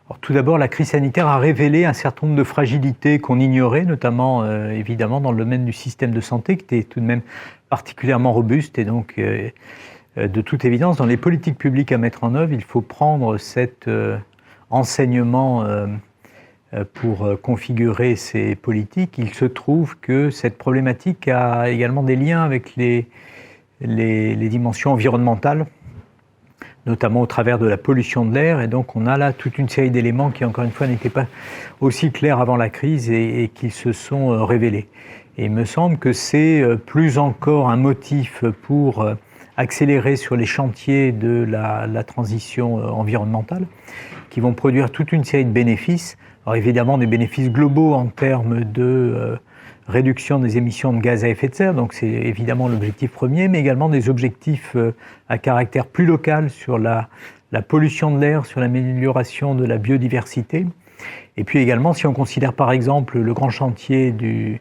Alors, tout d'abord, la crise sanitaire a révélé un certain nombre de fragilités qu'on ignorait, notamment évidemment dans le domaine du système de santé, qui était tout de même particulièrement robuste. Et donc, de toute évidence, dans les politiques publiques à mettre en œuvre, il faut prendre cet enseignement pour configurer ces politiques. Il se trouve que cette problématique a également des liens avec les dimensions environnementales, notamment au travers de la pollution de l'air. Et donc on a là toute une série d'éléments qui, encore une fois, n'étaient pas aussi clairs avant la crise et qui se sont révélés. Et il me semble que c'est plus encore un motif pour accélérer sur les chantiers de la transition environnementale, qui vont produire toute une série de bénéfices. Alors évidemment, des bénéfices globaux en termes de réduction des émissions de gaz à effet de serre, donc c'est évidemment l'objectif premier, mais également des objectifs à caractère plus local sur la pollution de l'air, sur l'amélioration de la biodiversité. Et puis également, si on considère par exemple le grand chantier du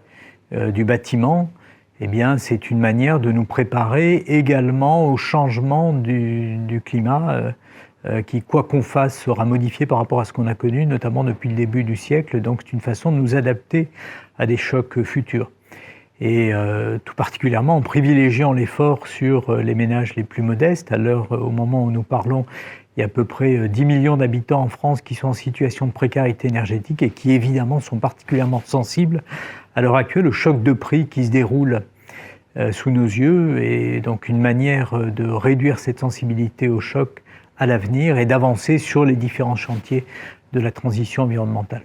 bâtiment, eh bien c'est une manière de nous préparer également au changement du climat qui, quoi qu'on fasse, sera modifié par rapport à ce qu'on a connu, notamment depuis le début du siècle. Donc c'est une façon de nous adapter à des chocs futurs. Et tout particulièrement en privilégiant l'effort sur les ménages les plus modestes. À l'heure, au moment où nous parlons, il y a à peu près 10 millions d'habitants en France qui sont en situation de précarité énergétique et qui évidemment sont particulièrement sensibles à l'heure actuelle au choc de prix qui se déroule sous nos yeux. Et donc une manière de réduire cette sensibilité au choc à l'avenir et d'avancer sur les différents chantiers de la transition environnementale.